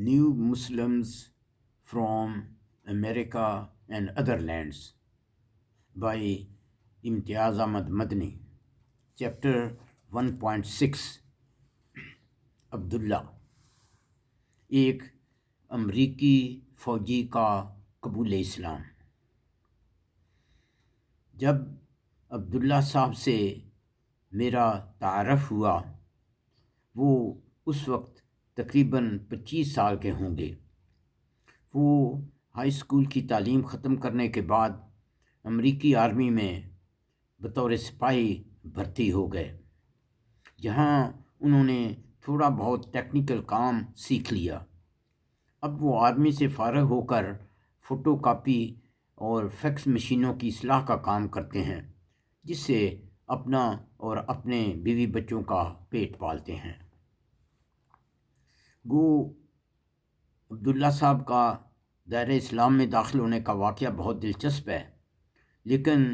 New Muslims from America and Other Lands by Imtiaz Ahmad Madni. Chapter 1.6 عبداللہ. ایک امریکی فوجی کا قبول اسلام. جب عبداللہ صاحب سے میرا تعارف ہوا وہ اس وقت تقریباً 25 سال کے ہوں گے. وہ ہائی اسکول کی تعلیم ختم کرنے کے بعد امریکی آرمی میں بطور سپاہی بھرتی ہو گئے، جہاں انہوں نے تھوڑا بہت ٹیکنیکل کام سیکھ لیا. اب وہ آرمی سے فارغ ہو کر فوٹو کاپی اور فیکس مشینوں کی اصلاح کا کام کرتے ہیں، جس سے اپنا اور اپنے بیوی بچوں کا پیٹ پالتے ہیں. گو عبداللہ صاحب کا دائرہ اسلام میں داخل ہونے کا واقعہ بہت دلچسپ ہے، لیکن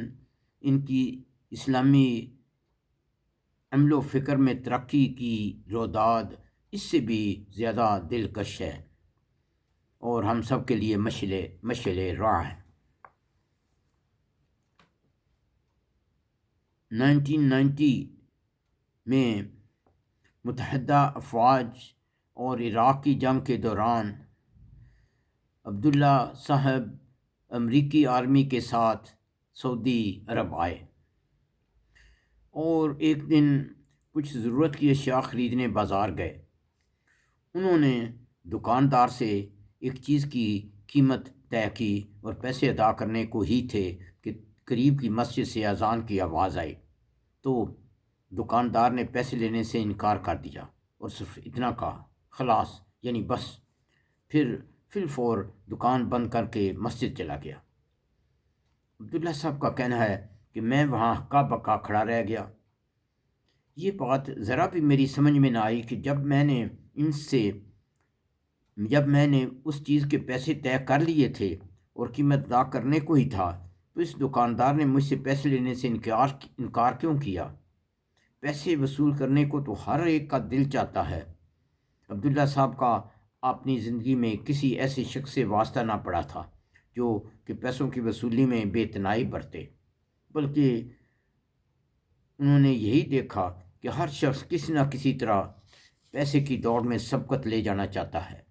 ان کی اسلامی عمل و فکر میں ترقی کی روداد اس سے بھی زیادہ دلکش ہے اور ہم سب کے لیے مشعل راہ ہے. 1990 میں متحدہ افواج اور عراق کی جنگ کے دوران عبداللہ صاحب امریکی آرمی کے ساتھ سعودی عرب آئے اور ایک دن کچھ ضرورت کی اشیاء خریدنے بازار گئے. انہوں نے دکاندار سے ایک چیز کی قیمت طے کی اور پیسے ادا کرنے کو ہی تھے کہ قریب کی مسجد سے اذان کی آواز آئی. تو دکاندار نے پیسے لینے سے انکار کر دیا اور صرف اتنا کہا، خلاص، یعنی بس. پھر فی الفور دکان بند کر کے مسجد چلا گیا. عبداللہ صاحب کا کہنا ہے کہ میں وہاں ہکا بکا کھڑا رہ گیا. یہ بات ذرا بھی میری سمجھ میں نہ آئی کہ جب میں نے اس چیز کے پیسے طے کر لیے تھے اور قیمت ادا کرنے کو ہی تھا تو اس دکاندار نے مجھ سے پیسے لینے سے انکار کیوں کیا؟ پیسے وصول کرنے کو تو ہر ایک کا دل چاہتا ہے. عبداللہ صاحب کا اپنی زندگی میں کسی ایسے شخص سے واسطہ نہ پڑا تھا جو کہ پیسوں کی وصولی میں بے تنائی برتے، بلکہ انہوں نے یہی دیکھا کہ ہر شخص کسی نہ کسی طرح پیسے کی دوڑ میں سبقت لے جانا چاہتا ہے.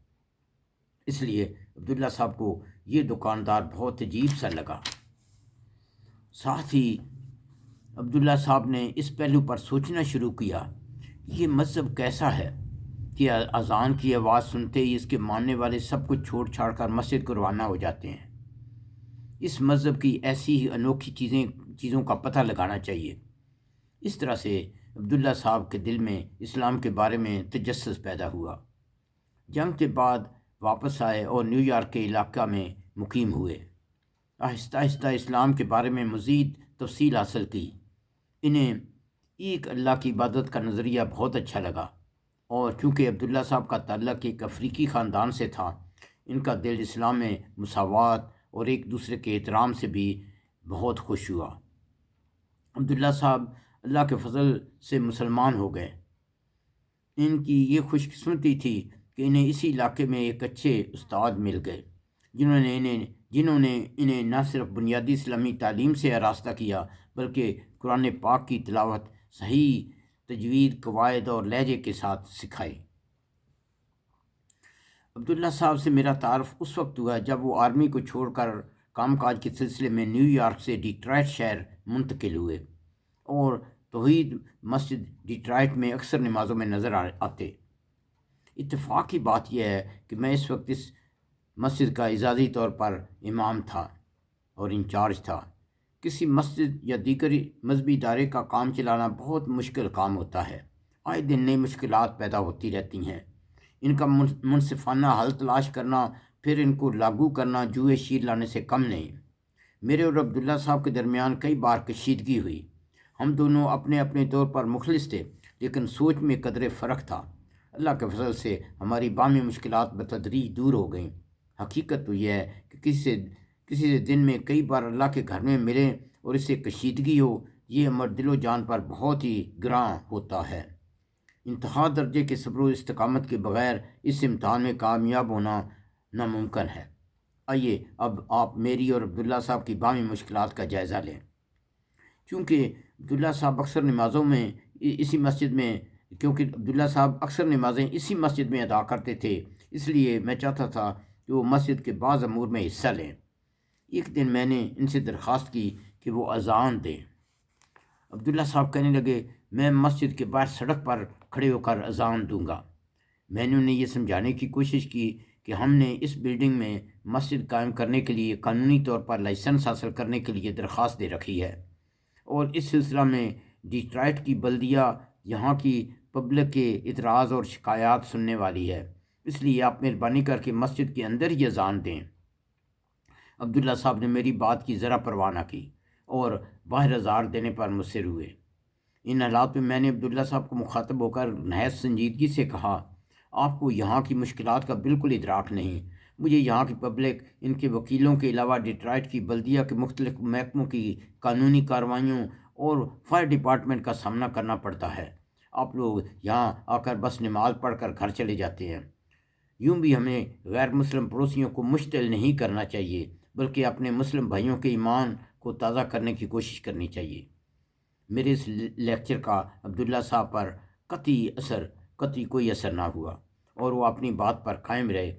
اس لیے عبداللہ صاحب کو یہ دکاندار بہت عجیب سا لگا. ساتھ ہی عبداللہ صاحب نے اس پہلو پر سوچنا شروع کیا، یہ مذہب کیسا ہے کہ اذان کی آواز سنتے ہی اس کے ماننے والے سب کچھ چھوڑ چھاڑ کر مسجد کو روانہ ہو جاتے ہیں. اس مذہب کی ایسی ہی انوکھی چیزوں کا پتہ لگانا چاہیے. اس طرح سے عبداللہ صاحب کے دل میں اسلام کے بارے میں تجسس پیدا ہوا. جنگ کے بعد واپس آئے اور نیو یارک کے علاقہ میں مقیم ہوئے. آہستہ آہستہ اسلام کے بارے میں مزید تفصیل حاصل کی. انہیں ایک اللہ کی عبادت کا نظریہ بہت اچھا لگا، اور چونکہ عبداللہ صاحب کا تعلق ایک افریقی خاندان سے تھا، ان کا دل اسلام میں مساوات اور ایک دوسرے کے احترام سے بھی بہت خوش ہوا. عبداللہ صاحب اللہ کے فضل سے مسلمان ہو گئے. ان کی یہ خوش قسمتی تھی کہ انہیں اسی علاقے میں ایک اچھے استاد مل گئے جنہوں نے انہیں نہ صرف بنیادی اسلامی تعلیم سے آراستہ کیا بلکہ قرآن پاک کی تلاوت صحیح تجوید، قواعد اور لہجے کے ساتھ سکھائی. عبداللہ صاحب سے میرا تعارف اس وقت ہوا جب وہ آرمی کو چھوڑ کر کام کاج کے سلسلے میں نیو یارک سے ڈیٹرائٹ شہر منتقل ہوئے اور توحید مسجد ڈیٹرائٹ میں اکثر نمازوں میں نظر آتے. اتفاق کی بات یہ ہے کہ میں اس وقت اس مسجد کا اعزازی طور پر امام تھا اور انچارج تھا. کسی مسجد یا دیگر مذہبی ادارے کا کام چلانا بہت مشکل کام ہوتا ہے. آئے دن نئی مشکلات پیدا ہوتی رہتی ہیں. ان کا منصفانہ حل تلاش کرنا، پھر ان کو لاگو کرنا جوئے شیر لانے سے کم نہیں. میرے اور عبداللہ صاحب کے درمیان کئی بار کشیدگی ہوئی. ہم دونوں اپنے اپنے طور پر مخلص تھے، لیکن سوچ میں قدرے فرق تھا. اللہ کے فضل سے ہماری باہمی مشکلات بتدریج دور ہو گئیں. حقیقت تو یہ ہے کہ کسی سے دن میں کئی بار اللہ کے گھر میں ملیں اور اس سے کشیدگی ہو، یہ امر دل و جان پر بہت ہی گراں ہوتا ہے. انتہا درجے کے صبر و استقامت کے بغیر اس امتحان میں کامیاب ہونا ناممکن ہے۔ آئیے اب آپ میری اور عبداللہ صاحب کی باہمی مشکلات کا جائزہ لیں۔ چونکہ عبداللہ صاحب اکثر نمازوں میں اسی مسجد میں کیونکہ عبداللہ صاحب اکثر نمازیں اسی مسجد میں ادا کرتے تھے، اس لیے میں چاہتا تھا کہ وہ مسجد کے بعض امور میں حصہ لیں۔ ایک دن میں نے ان سے درخواست کی کہ وہ اذان دیں۔ عبداللہ صاحب کہنے لگے، میں مسجد کے باہر سڑک پر کھڑے ہو کر اذان دوں گا۔ میں نے انہیں یہ سمجھانے کی کوشش کی کہ ہم نے اس بلڈنگ میں مسجد قائم کرنے کے لیے قانونی طور پر لائسنس حاصل کرنے کے لیے درخواست دے رکھی ہے، اور اس سلسلہ میں ڈیٹرائٹ کی بلدیہ یہاں کی پبلک کے اعتراض اور شکایات سننے والی ہے، اس لیے آپ مہربانی کر کے مسجد کے اندر ہی اذان دیں۔ عبداللہ صاحب نے میری بات کی ذرا پرواہ نہ کی اور باہر اذان دینے پر مصر ہوئے۔ ان حالات میں نے عبداللہ صاحب کو مخاطب ہو کر نہایت سنجیدگی سے کہا، آپ کو یہاں کی مشکلات کا بالکل ادراک نہیں۔ مجھے یہاں کی پبلک، ان کے وکیلوں کے علاوہ ڈیٹرائٹ کی بلدیہ کے مختلف محکموں کی قانونی کارروائیوں اور فائر ڈپارٹمنٹ کا سامنا کرنا پڑتا ہے۔ آپ لوگ یہاں آ کر بس نماز پڑھ کر گھر چلے جاتے ہیں۔ یوں بھی ہمیں غیر مسلم پڑوسیوں کو مشتعل نہیں کرنا چاہیے، بلکہ اپنے مسلم بھائیوں کے ایمان کو تازہ کرنے کی کوشش کرنی چاہیے۔ میرے اس لیکچر کا عبداللہ صاحب پر قطعی کوئی اثر نہ ہوا اور وہ اپنی بات پر قائم رہے۔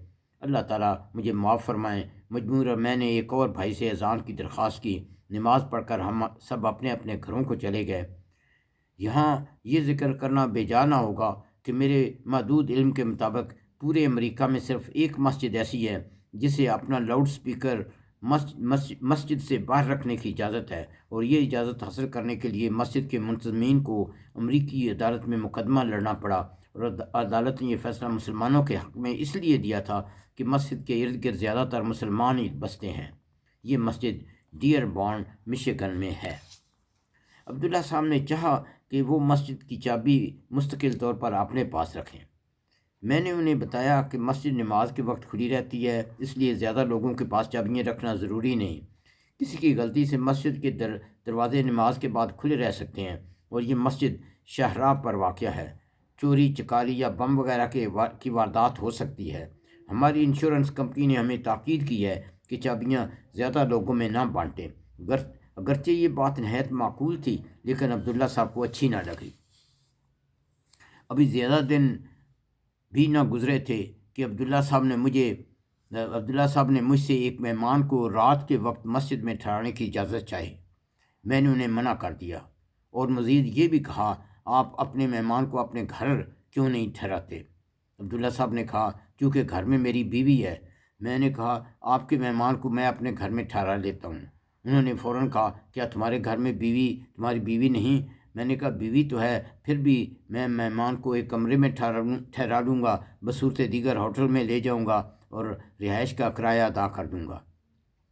اللہ تعالیٰ مجھے معاف فرمائیں۔ مجبور میں نے ایک اور بھائی سے اذان کی درخواست کی۔ نماز پڑھ کر ہم سب اپنے اپنے گھروں کو چلے گئے۔ یہاں یہ ذکر کرنا بے جا نہ ہوگا کہ میرے محدود علم کے مطابق پورے امریکہ میں صرف ایک مسجد ایسی ہے جسے اپنا لاؤڈ سپیکر مسجد سے باہر رکھنے کی اجازت ہے، اور یہ اجازت حاصل کرنے کے لیے مسجد کے منتظمین کو امریکی عدالت میں مقدمہ لڑنا پڑا، اور عدالت نے یہ فیصلہ مسلمانوں کے حق میں اس لیے دیا تھا کہ مسجد کے ارد گرد زیادہ تر مسلمان ہی بستے ہیں۔ یہ مسجد ڈیئر بورن مشیگن میں ہے۔ عبداللہ صاحب نے چاہا کہ وہ مسجد کی چابی مستقل طور پر اپنے پاس رکھیں۔ میں نے انہیں بتایا کہ مسجد نماز کے وقت کھلی رہتی ہے، اس لیے زیادہ لوگوں کے پاس چابیاں رکھنا ضروری نہیں۔ کسی کی غلطی سے مسجد کے دروازے نماز کے بعد کھلے رہ سکتے ہیں، اور یہ مسجد شاہراہ پر واقع ہے۔ چوری چکاری یا بم وغیرہ کی واردات ہو سکتی ہے۔ ہماری انشورنس کمپنی نے ہمیں تاکید کی ہے کہ چابیاں زیادہ لوگوں میں نہ بانٹیں۔ اگرچہ یہ بات نہایت معقول تھی، لیکن عبداللہ صاحب کو اچھی نہ لگی۔ ابھی زیادہ دن بھی نہ گزرے تھے کہ عبداللہ صاحب نے مجھ سے ایک مہمان کو رات کے وقت مسجد میں ٹھہرانے کی اجازت چاہی۔ میں نے انہیں منع کر دیا اور مزید یہ بھی کہا، آپ اپنے مہمان کو اپنے گھر کیوں نہیں ٹھہراتے؟ عبداللہ صاحب نے کہا، کیونکہ گھر میں میری بیوی ہے۔ میں نے کہا، آپ کے مہمان کو میں اپنے گھر میں ٹھہرا لیتا ہوں۔ انہوں نے فوراً کہا، کیا تمہارے گھر میں تمہاری بیوی نہیں؟ میں نے کہا، بیوی تو ہے، پھر بھی میں مہمان کو ایک کمرے میں ٹھہرا لوں گا، بصورت دیگر ہوٹل میں لے جاؤں گا اور رہائش کا کرایہ ادا کر دوں گا۔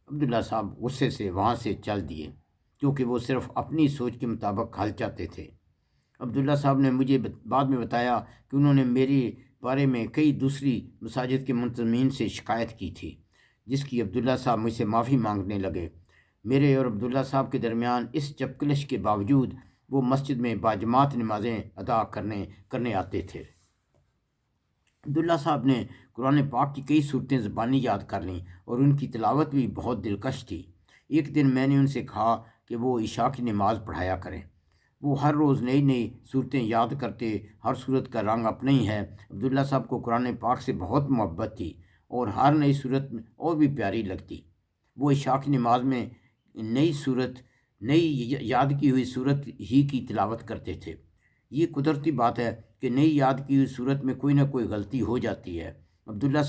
عبداللہ صاحب غصے سے وہاں سے چل دیے، کیونکہ وہ صرف اپنی سوچ کے مطابق حل چاہتے تھے۔ عبداللہ صاحب نے مجھے بعد میں بتایا کہ انہوں نے میرے بارے میں کئی دوسری مساجد کے منتظمین سے شکایت کی تھی، جس کی عبداللہ صاحب مجھ سے معافی مانگنے لگے۔ میرے اور عبداللہ صاحب کے درمیان اس چپکلش کے باوجود وہ مسجد میں باجماعت نمازیں ادا کرنے آتے تھے۔ عبداللہ صاحب نے قرآن پاک کی کئی صورتیں زبانی یاد کر لیں، اور ان کی تلاوت بھی بہت دلکش تھی۔ ایک دن میں نے ان سے کہا کہ وہ عشاء کی نماز پڑھایا کریں۔ وہ ہر روز نئی نئی صورتیں یاد کرتے، ہر صورت کا رنگ اپنا ہی ہے۔ عبداللہ صاحب کو قرآن پاک سے بہت محبت تھی، اور ہر نئی صورت اور بھی پیاری لگتی۔ وہ عشاء کی نماز میں نئی یاد کی ہوئی صورت ہی کی تلاوت کرتے تھے۔ یہ قدرتی بات ہے کہ نئی یاد کی ہوئی صورت میں کوئی نہ کوئی غلطی ہو جاتی ہے۔ عبداللہ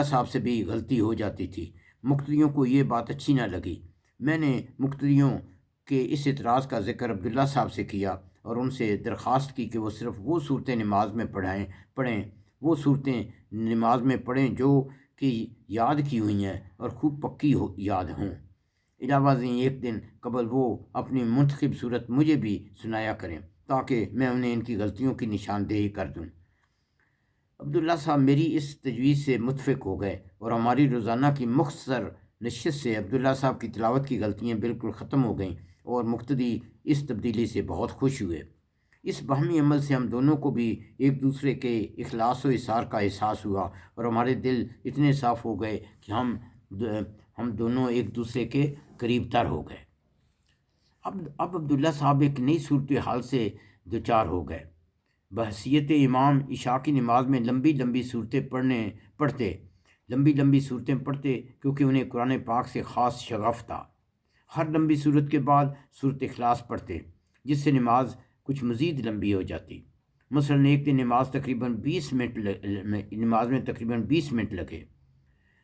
صاحب سے بھی غلطی ہو جاتی تھی۔ مقتدیوں کو یہ بات اچھی نہ لگی۔ میں نے مقتدیوں کے اس اعتراض کا ذکر عبداللہ صاحب سے کیا اور ان سے درخواست کی کہ وہ صرف وہ صورتیں نماز میں پڑھیں جو کہ یاد کی ہوئی ہیں اور خوب پکی یاد ہوں۔ علاوہ ازیں ایک دن قبل وہ اپنی منتخب صورت مجھے بھی سنایا کریں تاکہ میں انہیں ان کی غلطیوں کی نشاندہی کر دوں۔ عبداللہ صاحب میری اس تجویز سے متفق ہو گئے، اور ہماری روزانہ کی مختصر نشست سے عبداللہ صاحب کی تلاوت کی غلطیاں بالکل ختم ہو گئیں، اور مقتدی اس تبدیلی سے بہت خوش ہوئے۔ اس باہمی عمل سے ہم دونوں کو بھی ایک دوسرے کے اخلاص و اثار کا احساس ہوا اور ہمارے دل اتنے صاف ہو گئے کہ ہم دونوں ایک دوسرے کے قریب تر ہو گئے۔ اب عبداللہ صاحب ایک نئی صورتحال سے دوچار ہو گئے۔ بحیثیت امام عشاء کی نماز میں لمبی لمبی صورتیں پڑھتے کیونکہ انہیں قرآن پاک سے خاص شغف تھا۔ ہر لمبی صورت کے بعد صورت اخلاص پڑھتے، جس سے نماز کچھ مزید لمبی ہو جاتی۔ مثلاً ایک دن نماز میں تقریباً 20 منٹ لگے۔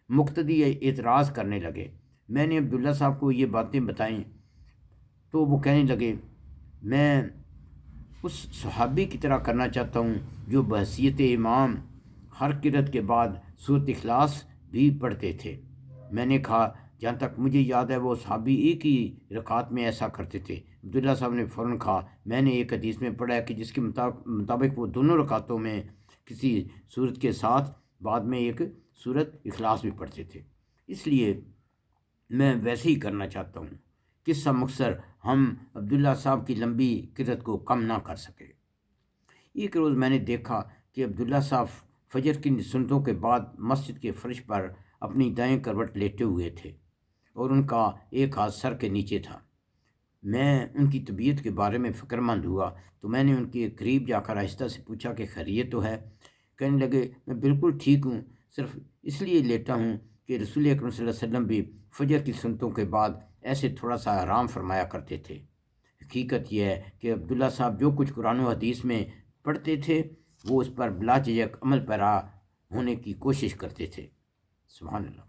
مقتدی اعتراض کرنے لگے۔ میں نے عبداللہ صاحب کو یہ باتیں بتائیں تو وہ کہنے لگے، میں اس صحابی کی طرح کرنا چاہتا ہوں جو بحیثیت امام ہر قرات کے بعد سورۃ اخلاص بھی پڑھتے تھے۔ میں نے کہا، جہاں تک مجھے یاد ہے وہ صحابی ایک ہی رکعت میں ایسا کرتے تھے۔ عبداللہ صاحب نے فوراً کہا، میں نے ایک حدیث میں پڑھا ہے کہ جس کے مطابق وہ دونوں رکعتوں میں کسی صورت کے ساتھ بعد میں ایک سورۃ اخلاص بھی پڑھتے تھے، اس لیے میں ویسے ہی کرنا چاہتا ہوں۔ قصہ مختصر، ہم عبداللہ صاحب کی لمبی قرات کو کم نہ کر سکے۔ ایک روز میں نے دیکھا کہ عبداللہ صاحب فجر کی سنتوں کے بعد مسجد کے فرش پر اپنی دائیں کروٹ لیٹے ہوئے تھے اور ان کا ایک ہاتھ سر کے نیچے تھا۔ میں ان کی طبیعت کے بارے میں فکر مند ہوا تو میں نے ان کے قریب جا کر آہستہ سے پوچھا کہ خیریت تو ہے؟ کہنے لگے، میں بالکل ٹھیک ہوں، صرف اس لیے لیٹا ہوں کہ رسول اکرم صلی اللہ علیہ وسلم بھی فجر کی سنتوں کے بعد ایسے تھوڑا سا آرام فرمایا کرتے تھے۔ حقیقت یہ ہے کہ عبداللہ صاحب جو کچھ قرآن و حدیث میں پڑھتے تھے وہ اس پر بلا جھجک عمل پیرا ہونے کی کوشش کرتے تھے۔ سبحان اللہ۔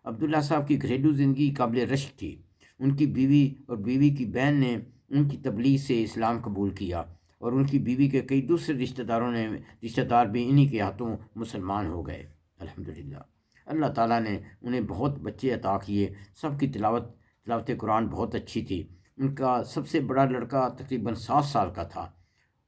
عبداللہ صاحب کی گھریلو زندگی قابل رشک تھی۔ ان کی بیوی اور بیوی کی بہن نے ان کی تبلیغ سے اسلام قبول کیا اور ان کی بیوی کے کئی دوسرے رشتہ دار بھی انہی کے ہاتھوں مسلمان ہو گئے۔ الحمدللہ، اللہ تعالیٰ نے انہیں بہت بچے عطا کیے۔ سب کی تلاوت قرآن بہت اچھی تھی۔ ان کا سب سے بڑا لڑکا تقریباً 7 سال کا تھا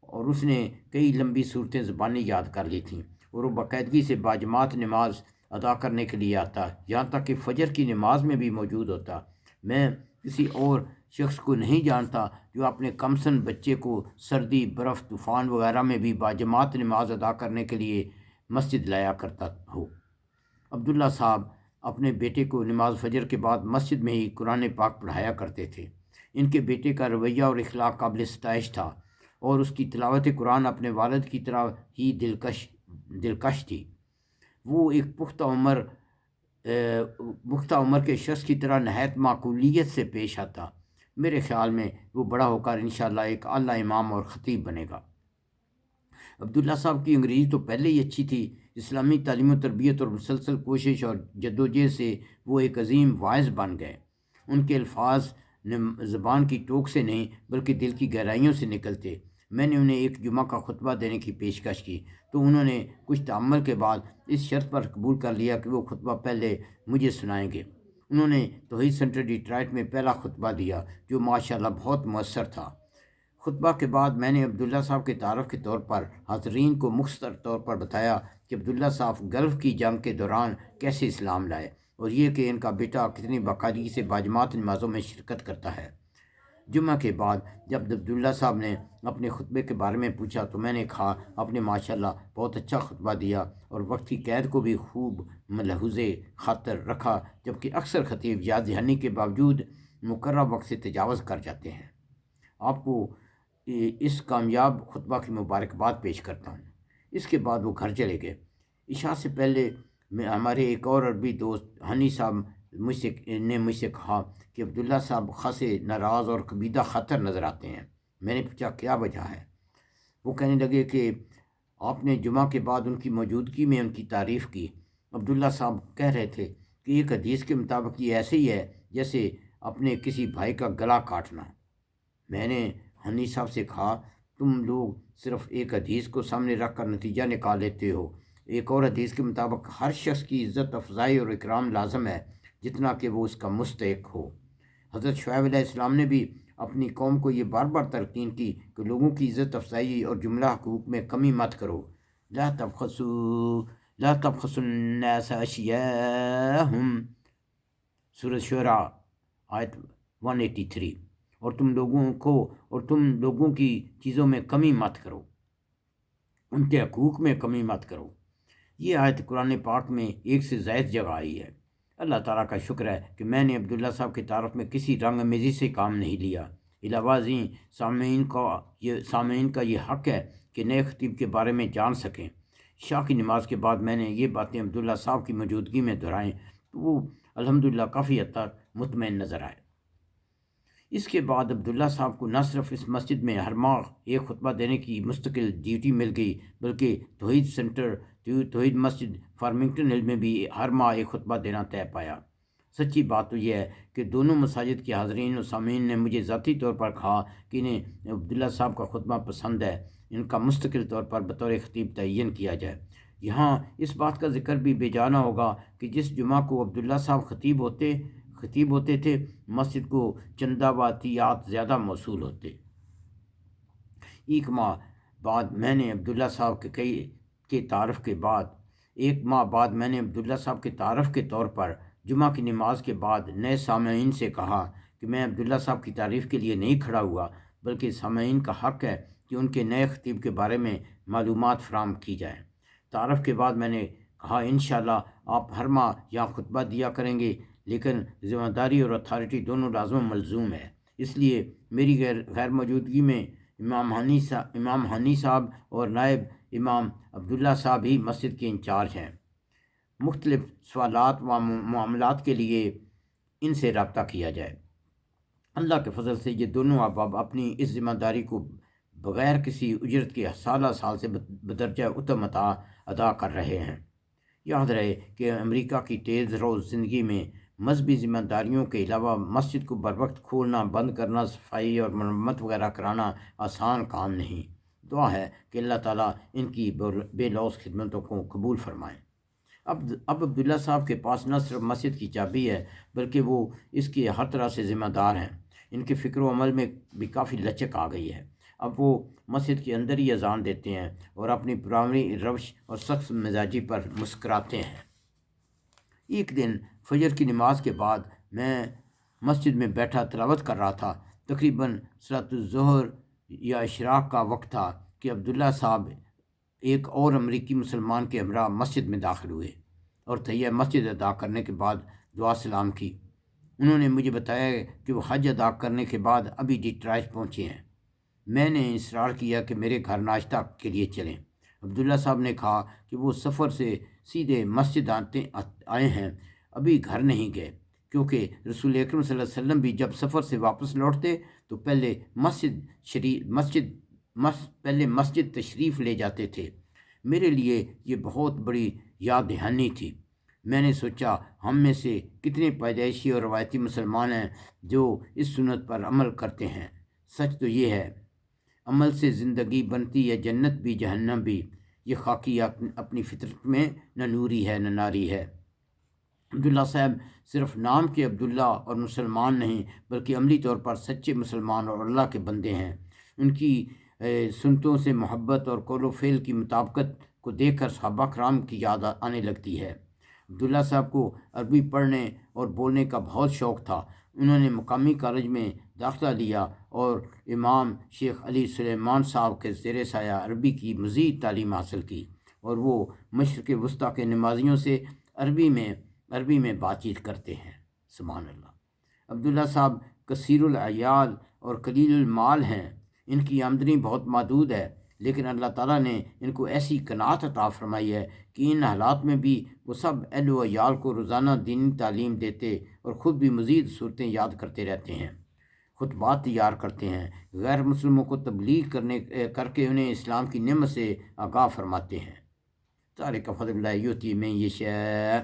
اور اس نے کئی لمبی صورتیں زبانی یاد کر لی تھیں اور وہ باقاعدگی سے باجماعت نماز ادا کرنے کے لیے آتا، یہاں تک کہ فجر کی نماز میں بھی موجود ہوتا۔ میں کسی اور شخص کو نہیں جانتا جو اپنے کمسن بچے کو سردی، برف، طوفان وغیرہ میں بھی باجماعت نماز ادا کرنے کے لیے مسجد لایا کرتا ہو۔ عبداللہ صاحب اپنے بیٹے کو نماز فجر کے بعد مسجد میں ہی قرآن پاک پڑھایا کرتے تھے۔ ان کے بیٹے کا رویہ اور اخلاق قابل ستائش تھا اور اس کی تلاوت قرآن اپنے والد کی طرح ہی دلکش تھی۔ وہ ایک پختہ عمر کے شخص کی طرح نہایت معقولیت سے پیش آتا۔ میرے خیال میں وہ بڑا ہو کر انشاءاللہ ایک اعلیٰ امام اور خطیب بنے گا۔ عبداللہ صاحب کی انگریزی تو پہلے ہی اچھی تھی۔ اسلامی تعلیم و تربیت اور مسلسل کوشش اور جدوجہد سے وہ ایک عظیم واعظ بن گئے۔ ان کے الفاظ زبان کی ٹوک سے نہیں بلکہ دل کی گہرائیوں سے نکلتے۔ میں نے انہیں ایک جمعہ کا خطبہ دینے کی پیشکش کی تو انہوں نے کچھ تأمل کے بعد اس شرط پر قبول کر لیا کہ وہ خطبہ پہلے مجھے سنائیں گے۔ انہوں نے توحید سینٹر ڈیٹرائٹ میں پہلا خطبہ دیا جو ماشاءاللہ بہت مؤثر تھا۔ خطبہ کے بعد میں نے عبداللہ صاحب کے تعارف کے طور پر حاضرین کو مختصر طور پر بتایا کہ عبداللہ صاحب گلف کی جنگ کے دوران کیسے اسلام لائے اور یہ کہ ان کا بیٹا کتنی باقاعدگی سے باجماعت نمازوں میں شرکت کرتا ہے۔ جمعہ کے بعد جب عبداللہ صاحب نے اپنے خطبے کے بارے میں پوچھا تو میں نے کہا، آپ نے ماشاءاللہ بہت اچھا خطبہ دیا اور وقت کی قید کو بھی خوب ملحوظ خاطر رکھا، جبکہ اکثر خطیب یاد دہانی کے باوجود مقررہ وقت سے تجاوز کر جاتے ہیں۔ آپ کو اس کامیاب خطبہ کی مبارکباد پیش کرتا ہوں۔ اس کے بعد وہ گھر چلے گئے۔ عشاء سے پہلے ہمارے ایک اور عربی دوست ہنی صاحب نے مجھ سے کہا کہ عبداللہ صاحب خاصے ناراض اور کبیدہ خاطر نظر آتے ہیں۔ میں نے پوچھا کیا وجہ ہے؟ وہ کہنے لگے کہ آپ نے جمعہ کے بعد ان کی موجودگی میں ان کی تعریف کی۔ عبداللہ صاحب کہہ رہے تھے کہ ایک حدیث کے مطابق یہ ایسے ہی ہے جیسے اپنے کسی بھائی کا گلا کاٹنا۔ میں نے ہنی صاحب سے کہا، تم لوگ صرف ایک حدیث کو سامنے رکھ کر نتیجہ نکال لیتے ہو۔ ایک اور حدیث کے مطابق ہر شخص کی عزت افزائی اور اکرام لازم ہے جتنا کہ وہ اس کا مستحق ہو۔ حضرت شعیب علیہ السلام نے بھی اپنی قوم کو یہ بار بار تلقین کی کہ لوگوں کی عزت افزائی اور جملہ حقوق میں کمی مت کرو۔ لا تبخسوا الناس اشیاءہم، سورۃ شعراء آیت 183۔ اور تم لوگوں کی چیزوں میں کمی مت کرو، ان کے حقوق میں کمی مت کرو۔ یہ آیت قرآن پاک میں ایک سے زائد جگہ آئی ہے۔ اللہ تعالیٰ کا شکر ہے کہ میں نے عبداللہ صاحب کی تعارف میں کسی رنگ امیزی سے کام نہیں لیا۔ علاوہ ازیں سامعین کا یہ حق ہے کہ نئے خطیب کے بارے میں جان سکیں۔ عشاء کی نماز کے بعد میں نے یہ باتیں عبداللہ صاحب کی موجودگی میں دہرائیں تو وہ الحمدللہ کافی حد تک مطمئن نظر آئے۔ اس کے بعد عبداللہ صاحب کو نہ صرف اس مسجد میں ہر ماہ ایک خطبہ دینے کی مستقل ڈیوٹی مل گئی، بلکہ توحید مسجد فارمنگٹن ہل میں بھی ہر ماہ ایک خطبہ دینا طے پایا۔ سچی بات تو یہ ہے کہ دونوں مساجد کے حاضرین و سامعین نے مجھے ذاتی طور پر کہا کہ انہیں عبداللہ صاحب کا خطبہ پسند ہے، ان کا مستقل طور پر بطور خطیب تعین کیا جائے۔ یہاں اس بات کا ذکر بھی بے جانا ہوگا کہ جس جمعہ کو عبداللہ صاحب خطیب ہوتے تھے، مسجد کو چندہ و عطیات زیادہ موصول ہوتے۔ ایک ماہ بعد میں نے عبداللہ صاحب کے تعارف کے تعارف کے طور پر جمعہ کی نماز کے بعد نئے سامعین سے کہا کہ میں عبداللہ صاحب کی تعریف کے لیے نہیں کھڑا ہوا، بلکہ سامعین کا حق ہے کہ ان کے نئے خطیب کے بارے میں معلومات فراہم کی جائیں۔ تعارف کے بعد میں نے کہا انشاءاللہ آپ ہر ماہ یہاں خطبہ دیا کریں گے، لیکن ذمہ داری اور اتھارٹی دونوں لازم و ملزوم ہے، اس لیے میری غیر موجودگی میں امام ہانی صاحب اور نائب امام عبداللہ صاحب ہی مسجد کے انچارج ہیں۔ مختلف سوالات و معاملات کے لیے ان سے رابطہ کیا جائے۔ اللہ کے فضل سے یہ دونوں احباب اپنی اس ذمہ داری کو بغیر کسی اجرت کے سالہ سال سے بدرجہ اتم ادا کر رہے ہیں۔ یاد رہے کہ امریکہ کی تیز روز زندگی میں مذہبی ذمہ داریوں کے علاوہ مسجد کو بروقت کھولنا، بند کرنا، صفائی اور مرمت وغیرہ کرانا آسان کام نہیں۔ دعا ہے کہ اللہ تعالیٰ ان کی بے لوث خدمتوں کو قبول فرمائے۔ اب عبداللہ صاحب کے پاس نہ صرف مسجد کی چابی ہے، بلکہ وہ اس کے ہر طرح سے ذمہ دار ہیں۔ ان کے فکر و عمل میں بھی کافی لچک آ گئی ہے۔ اب وہ مسجد کے اندر ہی اذان دیتے ہیں اور اپنی پرانی روش اور سخت مزاجی پر مسکراتے ہیں۔ ایک دن فجر کی نماز کے بعد میں مسجد میں بیٹھا تلاوت کر رہا تھا۔ تقریباً صلاۃ الظہر یا اشراق کا وقت تھا کہ عبداللہ صاحب ایک اور امریکی مسلمان کے ہمراہ مسجد میں داخل ہوئے اور تحیہ مسجد ادا کرنے کے بعد دعا سلام کی۔ انہوں نے مجھے بتایا کہ وہ حج ادا کرنے کے بعد ابھی ڈیٹرائٹ پہنچے ہیں۔ میں نے اصرار کیا کہ میرے گھر ناشتہ کے لیے چلیں۔ عبداللہ صاحب نے کہا کہ وہ سفر سے سیدھے مسجد آئے ہیں، ابھی گھر نہیں گئے، کیونکہ رسول اکرم صلی اللہ علیہ وسلم بھی جب سفر سے واپس لوٹتے تو پہلے مسجد تشریف لے جاتے تھے۔ میرے لیے یہ بہت بڑی یاد دہانی تھی۔ میں نے سوچا ہم میں سے کتنے پیدائشی اور روایتی مسلمان ہیں جو اس سنت پر عمل کرتے ہیں۔ سچ تو یہ ہے، عمل سے زندگی بنتی ہے جنت بھی جہنم بھی۔ یہ خاکی اپنی فطرت میں نہ نوری ہے نہ ناری ہے۔ عبداللہ صاحب صرف نام کے عبداللہ اور مسلمان نہیں، بلکہ عملی طور پر سچے مسلمان اور اللہ کے بندے ہیں۔ ان کی سنتوں سے محبت اور قول و فعل کی مطابقت کو دیکھ کر صحابہ کرام کی یاد آنے لگتی ہے۔ عبداللہ صاحب کو عربی پڑھنے اور بولنے کا بہت شوق تھا۔ انہوں نے مقامی کالج میں داخلہ لیا اور امام شیخ علی سلیمان صاحب کے زیر سایہ عربی کی مزید تعلیم حاصل کی، اور وہ مشرق وسطیٰ کے نمازیوں سے عربی میں بات چیت کرتے ہیں۔ سبحان اللہ۔ عبداللہ صاحب کثیر العیال اور قلیل المال ہیں۔ ان کی آمدنی بہت محدود ہے، لیکن اللہ تعالیٰ نے ان کو ایسی قناعت عطا فرمائی ہے کہ ان حالات میں بھی وہ سب اہل و عیال کو روزانہ دینی تعلیم دیتے اور خود بھی مزید صورتیں یاد کرتے رہتے ہیں، خطبات تیار کرتے ہیں، غیر مسلموں کو تبلیغ کر کے انہیں اسلام کی نعمت سے آگاہ فرماتے ہیں۔ ذالک فضل اللہ یؤتی من یشاء۔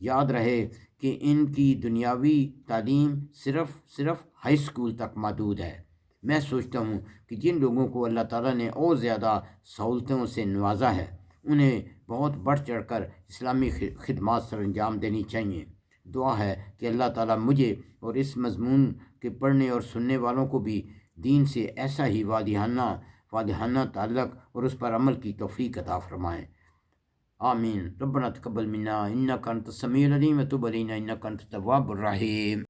یاد رہے کہ ان کی دنیاوی تعلیم صرف ہائی سکول تک محدود ہے۔ میں سوچتا ہوں کہ جن لوگوں کو اللہ تعالیٰ نے اور زیادہ سہولتوں سے نوازا ہے، انہیں بہت بڑھ چڑھ کر اسلامی خدمات سر انجام دینی چاہیے۔ دعا ہے کہ اللہ تعالیٰ مجھے اور اس مضمون کے پڑھنے اور سننے والوں کو بھی دین سے ایسا ہی واضحانہ تعلق اور اس پر عمل کی توفیق عطا فرمائے۔ آمین۔ ربنا تقبل منا انک انت السمیع العلیم وتب علینا انک انت التواب الرحیم۔